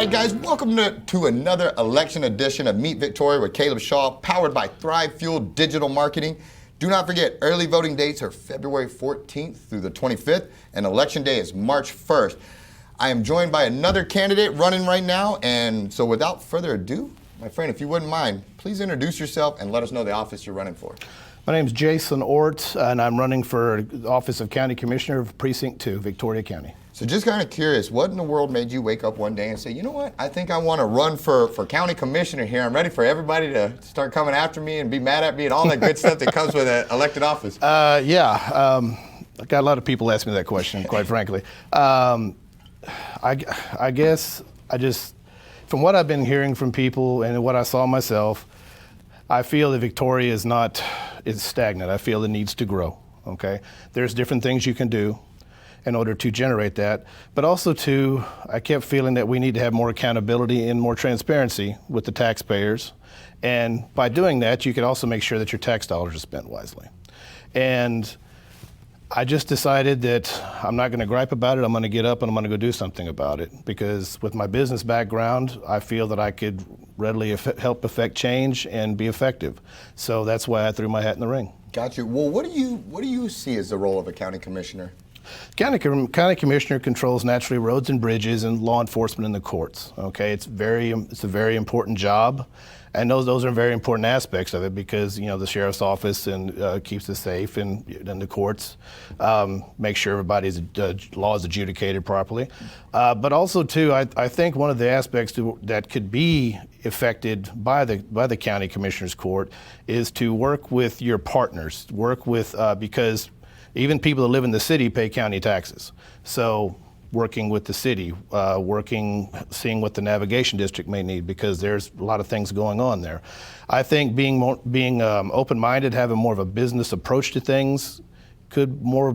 right, guys, welcome to another election edition of Meet Victoria with Caleb Shaw, powered by ThriveFuel Digital Marketing. Do not forget, early voting dates are February 14th through the 25th, and election day is March 1st. I am joined by another candidate running right now, and so without further ado, my friend, if you wouldn't mind, please introduce yourself and let us know the office you're running for. My name is Jason Ohrt, and I'm running for the Office of County Commissioner of Precinct 2, Victoria County. So just kind of curious, what in the world made you wake up one day and say, you know what, I think I want to run for county commissioner here. I'm ready for everybody to start coming after me and be mad at me and all that good stuff that comes with an elected office. I got a lot of people ask me that question, quite frankly. I guess from what I've been hearing from people and what I saw myself, I feel that Victoria is stagnant. I feel it needs to grow, okay? There's different things you can do in order to generate that, but also too, I kept feeling that we need to have more accountability and more transparency with the taxpayers. And by doing that, you can also make sure that your tax dollars are spent wisely. And I just decided that I'm not going to gripe about it. I'm going to get up and I'm going to go do something about it, because with my business background, I feel that I could readily help affect change and be effective. So that's why I threw my hat in the ring. Got you. Well, what do you see as the role of a county commissioner? County commissioner controls naturally roads and bridges and law enforcement in the courts. Okay, it's a very important job, and those are very important aspects of it, because the sheriff's office and keeps us safe, and the courts make sure everybody's law is adjudicated properly. But also too, I think one of the aspects that could be affected by the county commissioner's court is to work with your partners, because even people that live in the city pay county taxes. So working with the city, seeing what the navigation district may need, because there's a lot of things going on there. I think being open-minded, having more of a business approach to things could more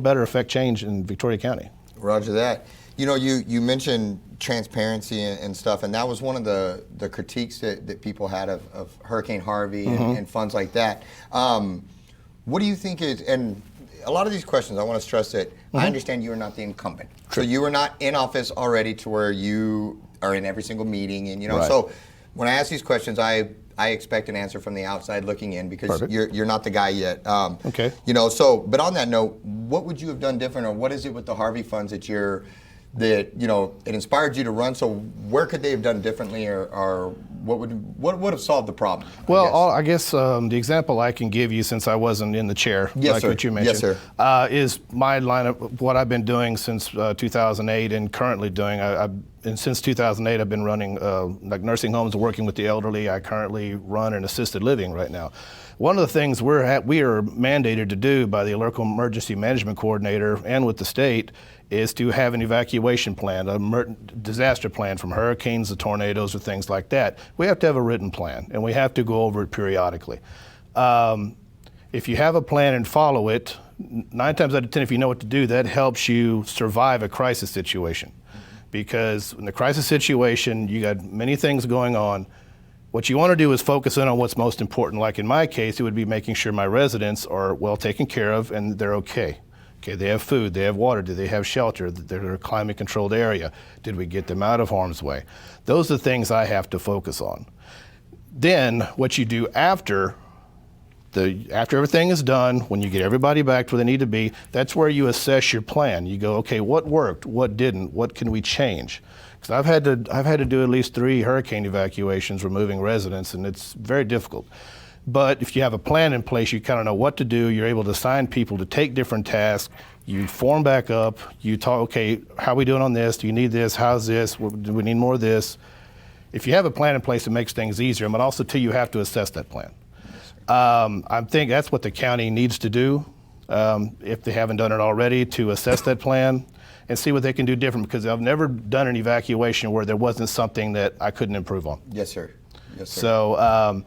better affect change in Victoria County. Roger that. You mentioned transparency and stuff, and that was one of the critiques that people had of Hurricane Harvey and funds like that. What do you think is, and a lot of these questions, I want to stress that I understand you are not the incumbent. True. So you are not in office already to where you are in every single meeting. And Right. So when I ask these questions, I expect an answer from the outside looking in, because you're not the guy yet. Okay. But on that note, what would you have done different, or what is it with the Harvey funds that it inspired you to run? So where could they have done differently, or what would have solved the problem? Well, I guess the example I can give you, since I wasn't in the chair, what you mentioned, yes, sir. Is my line of what I've been doing since 2008 and currently doing. And since 2008, I've been running like nursing homes, working with the elderly. I currently run an assisted living right now. One of the things we are mandated to do by the local emergency management coordinator and with the state is to have an evacuation plan, a disaster plan from hurricanes to tornadoes or things like that. We have to have a written plan, and we have to go over it periodically. If you have a plan and follow it, 9 times out of 10, if you know what to do, that helps you survive a crisis situation. Because in the crisis situation, you got many things going on. What you want to do is focus in on what's most important. Like in my case, it would be making sure my residents are well taken care of and they're okay. Okay, they have food, they have water, do they have shelter, they're in a climate controlled area, did we get them out of harm's way? Those are the things I have to focus on. Then what you do after everything is done, when you get everybody back to where they need to be, that's where you assess your plan. You go, okay, what worked, what didn't, what can we change? Because I've had to do at least 3 hurricane evacuations, removing residents, and it's very difficult. But if you have a plan in place, you kind of know what to do. You're able to assign people to take different tasks. You form back up. You talk, okay, how are we doing on this? Do you need this? How's this? Do we need more of this? If you have a plan in place, it makes things easier. But also, too, you have to assess that plan. I think that's what the county needs to do, if they haven't done it already, to assess that plan and see what they can do different, because I've never done an evacuation where there wasn't something that I couldn't improve on. Yes, sir. Yes, sir. So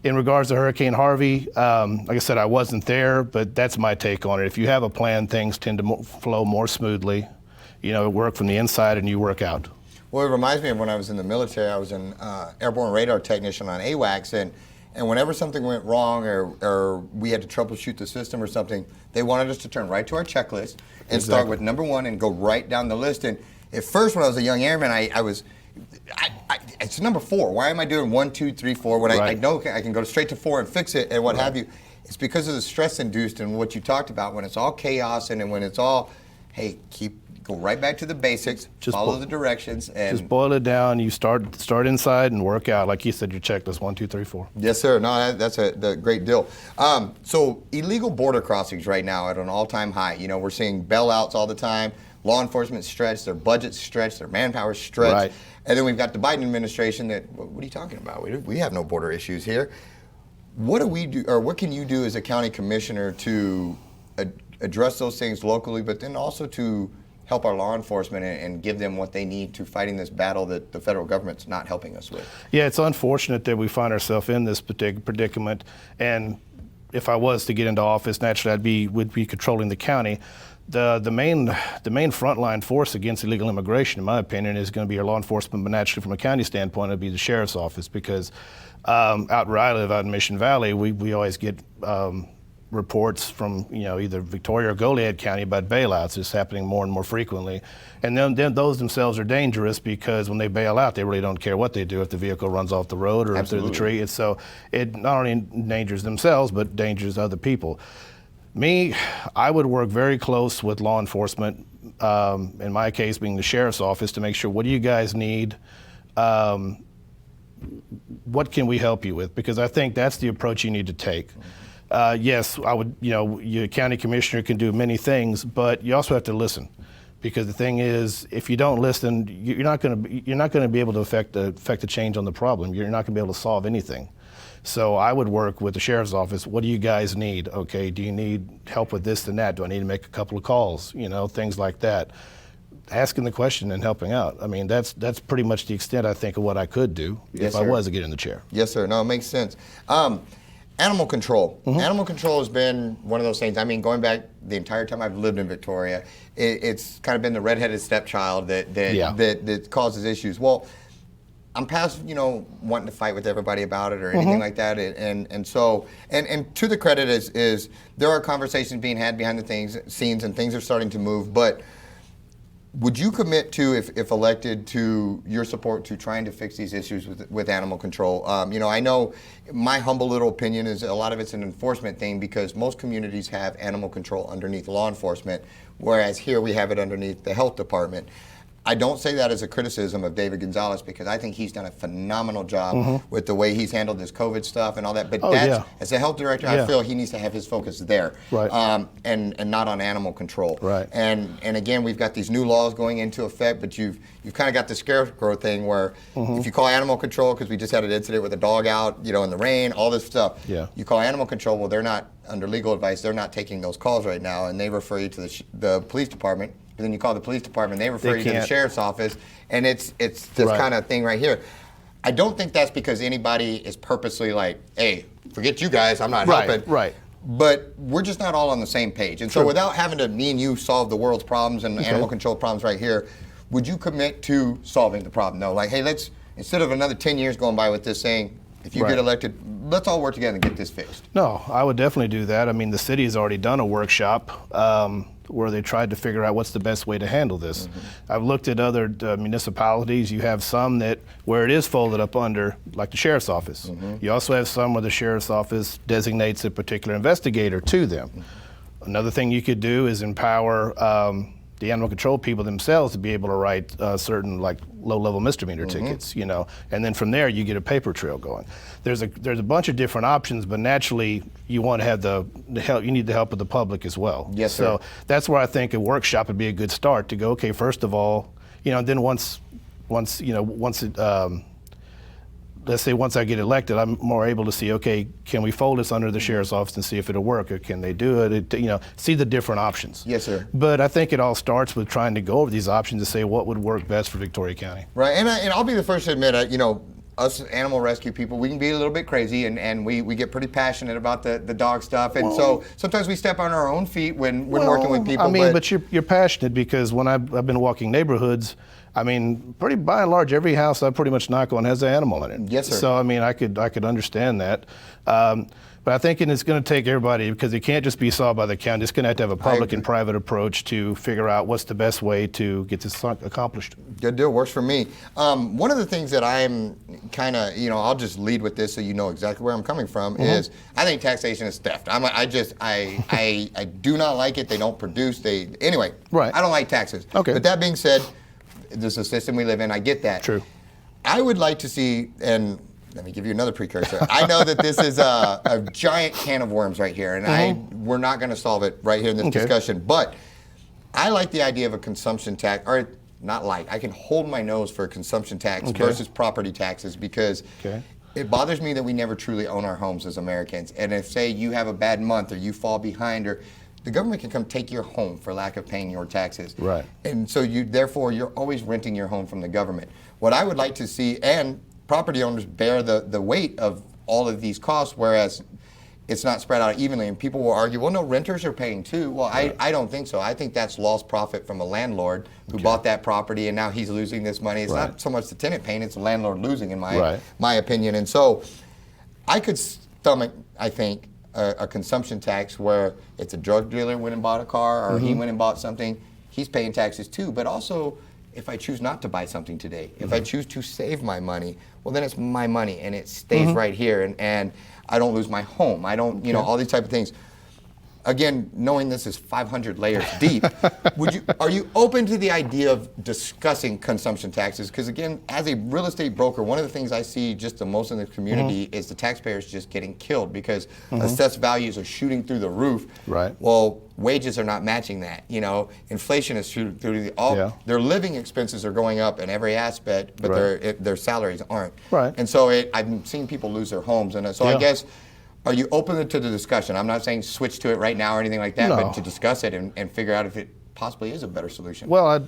in regards to Hurricane Harvey, like I said, I wasn't there, but that's my take on it. If you have a plan, things tend to flow more smoothly. Work from the inside and you work out. Well, it reminds me of when I was in the military. I was an airborne radar technician on AWACS, and whenever something went wrong or we had to troubleshoot the system or something, they wanted us to turn right to our checklist and start with number 1 and go right down the list. And at first, when I was a young airman, it It's number 4. Why am I doing 1, 2, 3, 4 when I know I can go straight to 4 and fix it and what have you? It's because of the stress induced and what you talked about when it's all chaos and when it's all, hey, go right back to the basics, just follow the directions, and just boil it down. You start inside and work out, like you said, your checklist 1, 2, 3, 4. Yes, sir. No, that's a great deal. So illegal border crossings right now at an all-time high. You know, we're seeing bailouts all the time. Law enforcement stretched, their budgets stretched, their manpower stretched. Right. And then we've got the Biden administration that, what are you talking about? We have no border issues here. What do we do, or what can you do as a county commissioner to address those things locally, but then also to help our law enforcement and give them what they need to fighting this battle that the federal government's not helping us with? Yeah, it's unfortunate that we find ourselves in this predicament. And if I was to get into office, naturally would be controlling the county. The main frontline force against illegal immigration, in my opinion, is going to be our law enforcement, but naturally from a county standpoint, it'd be the sheriff's office, because out where I live, out in Mission Valley, we always get reports from either Victoria or Goliad County about bailouts. It's happening more and more frequently, and then those themselves are dangerous, because when they bail out, they really don't care what they do if the vehicle runs off the road or if there's a tree. So it not only endangers themselves but endangers other people. Me, I would work very close with law enforcement, in my case being the sheriff's office, to make sure, what do you guys need? What can we help you with? Because I think that's the approach you need to take. Yes, I would, your county commissioner can do many things, but you also have to listen. Because the thing is, if you don't listen, you're not going to be able to affect the change on the problem. You're not going to be able to solve anything. So I would work with the sheriff's office. What do you guys need? Okay, do you need help with this and that? Do I need to make a couple of calls? Things like that. Asking the question and helping out. I mean, that's pretty much the extent, I think, of what I could do if I was to get in the chair. Yes, sir. No, it makes sense. Animal control. Mm-hmm. Animal control has been one of those things. I mean, going back the entire time I've lived in Victoria, it's kind of been the redheaded stepchild that causes issues. Well, I'm past, wanting to fight with everybody about it or anything like that, and so to the credit is there are conversations being had behind the scenes, and things are starting to move. But would you commit to, if elected, to your support to trying to fix these issues with animal control? I know my humble little opinion is a lot of it's an enforcement thing, because most communities have animal control underneath law enforcement, whereas here we have it underneath the health department. I don't say that as a criticism of David Gonzalez, because I think he's done a phenomenal job with the way he's handled this COVID stuff and all that. But as a health director, I feel he needs to have his focus there, and not on animal control. Right. And again, we've got these new laws going into effect, but you've kind of got the scarecrow thing where if you call animal control, because we just had an incident with a dog out, in the rain, all this stuff. Yeah. You call animal control, well, they're not under legal advice. They're not taking those calls right now, and they refer you to the police department. And then you call the police department, they refer you to the sheriff's office, and it's this kind of thing right here. I don't think that's because anybody is purposely like, hey, forget you guys, I'm not helping. Right. But we're just not all on the same page. And so without having to, me and you, solve the world's problems and animal control problems right here, would you commit to solving the problem? No, like, hey, let's, instead of another 10 years going by with this saying, if you get elected, let's all work together and get this fixed. No, I would definitely do that. I mean, the city has already done a workshop where they tried to figure out what's the best way to handle this. I've looked at other municipalities. You have some where it is folded up under, like the sheriff's office. You also have some where the sheriff's office designates a particular investigator to them. Another thing you could do is empower the animal control people themselves to be able to write certain low-level misdemeanor tickets, and then from there you get a paper trail going. There's a bunch of different options, but naturally you want to have the help. You need the help of the public as well. Yes, sir. So that's where I think a workshop would be a good start to go. Okay, first of all, then once it. Let's say once I get elected, I'm more able to see, okay, can we fold this under the sheriff's office and see if it'll work, or can they do it? See the different options. Yes, sir. But I think it all starts with trying to go over these options to say what would work best for Victoria County. Right, and I'll be the first to admit, us animal rescue people, we can be a little bit crazy, and we get pretty passionate about the dog stuff, and so sometimes we step on our own feet when working with people. I mean, but you're passionate because when I've been walking neighborhoods, I mean, pretty by and large, every house I pretty much knock on has an animal in it. Yes, sir. So I mean, I could understand that. But I think it's going to take everybody, because it can't just be solved by the county. It's going to have a public and private approach to figure out what's the best way to get this accomplished. Good deal, works for me. One of the things that I'm kind of, I'll just lead with this so you know exactly where I'm coming from, is I think taxation is theft. I do not like it. They don't produce. Anyway, Right. I don't like taxes. Okay. But that being said, there's a system we live in. I get that. True. I would like to see, and let me give you another precursor. I know that this is a giant can of worms right here, and we're not going to solve it right here in this discussion. But I like the idea of a consumption tax, or not like. I can hold my nose for a consumption tax versus property taxes, because it bothers me that we never truly own our homes as Americans. And if, say, you have a bad month or you fall behind, or the government can come take your home for lack of paying your taxes. Right. And so therefore, you're always renting your home from the government. What I would like to see, and property owners bear the weight of all of these costs, whereas it's not spread out evenly. And people will argue, well, no, renters are paying too. Well, I don't think so. I think that's lost profit from a landlord who bought that property, and now he's losing this money. It's not so much the tenant paying, it's the landlord losing, in my opinion. And so I could stomach, I think, a consumption tax where it's a drug dealer went and bought a car, or he went and bought something, he's paying taxes too. But also, if I choose not to buy something today, if I choose to save my money, well, then it's my money and it stays right here, and I don't lose my home. I don't, all these type of things. Again, knowing this is 500 layers deep, are you open to the idea of discussing consumption taxes? Because again, as a real estate broker, one of the things I see just the most in the community is the taxpayers just getting killed, because assessed values are shooting through the roof. Right. Well, wages are not matching that. Inflation is shooting through their living expenses are going up in every aspect, but their salaries aren't. Right. And so I've seen people lose their homes, and so I guess, are you open to the discussion? I'm not saying switch to it right now or anything like that, but to discuss it and figure out if it possibly is a better solution. Well,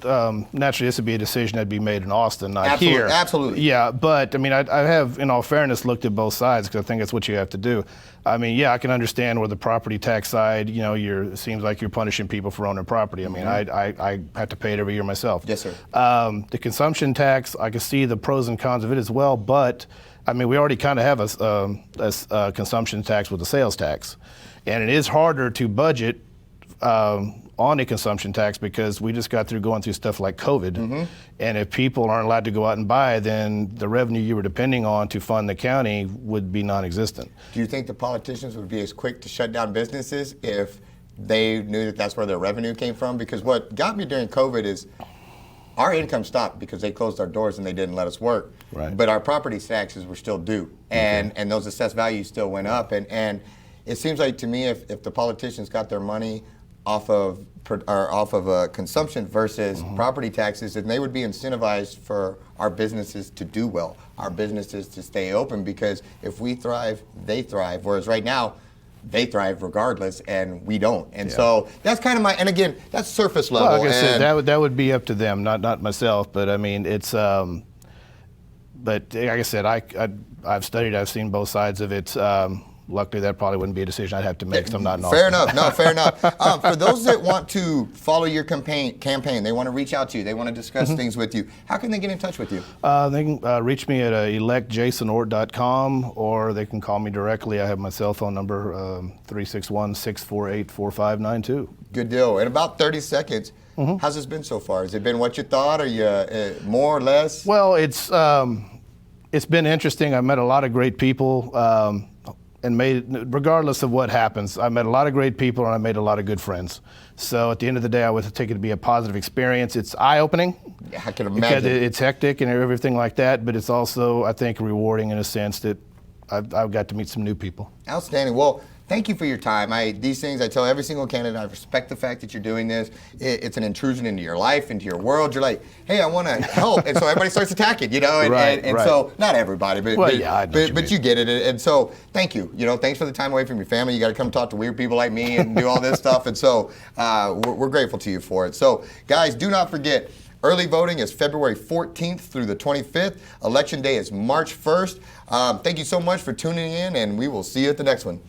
naturally, this would be a decision that'd be made in Austin, not here. Absolutely. Yeah, but I mean, I have, in all fairness, looked at both sides, because I think that's what you have to do. I mean, yeah, I can understand where the property tax side, it seems like you're punishing people for owning property. I mean, I have to pay it every year myself. Yes, sir. The consumption tax, I can see the pros and cons of it as well, but I mean, we already kind of have a consumption tax with a sales tax, and it is harder to budget on a consumption tax, because we just got through going through stuff like COVID, and if people aren't allowed to go out and buy, then the revenue you were depending on to fund the county would be non-existent. Do you think the politicians would be as quick to shut down businesses if they knew that that's where their revenue came from? Because what got me during COVID is our income stopped because they closed our doors and they didn't let us work. Right. But our property taxes were still due, and those assessed values still went up. And it seems like to me, if the politicians got their money off of consumption versus property taxes, then they would be incentivized for our businesses to do well, our businesses to stay open, because if we thrive, they thrive. Whereas right now, they thrive regardless, and we don't. And so that's kind of and again, that's surface level. Well, like I said, that would be up to them, not myself. But I mean, it's. But like I said, I've studied, I've seen both sides of it. Luckily, that probably wouldn't be a decision I'd have to make, because I'm not in Austin. Fair enough. No, fair enough. For those that want to follow your campaign, they want to reach out to you, they want to discuss things with you, how can they get in touch with you? They can reach me at electjasonohrt.com, or they can call me directly. I have my cell phone number, 361-648-4592. Good deal. In about 30 seconds, how's this been so far? Has it been what you thought? Are you more or less? Well, it's been interesting. I met a lot of great people. And regardless of what happens, I met a lot of great people, and I made a lot of good friends. So at the end of the day, I would take it to be a positive experience. It's eye-opening. Yeah, I can imagine. Because it's hectic and everything like that, but it's also, I think, rewarding in a sense that I've got to meet some new people. Outstanding. Well, thank you for your time. These things I tell every single candidate. I respect the fact that you're doing this. It's an intrusion into your life, into your world. You're like, hey, I want to help, and so everybody starts attacking, And, and so not everybody, but you get it. And so thank you. Thanks for the time away from your family. You got to come talk to weird people like me and do all this stuff. And so we're grateful to you for it. So guys, do not forget. Early voting is February 14th through the 25th. Election day is March 1st. Thank you so much for tuning in, and we will see you at the next one.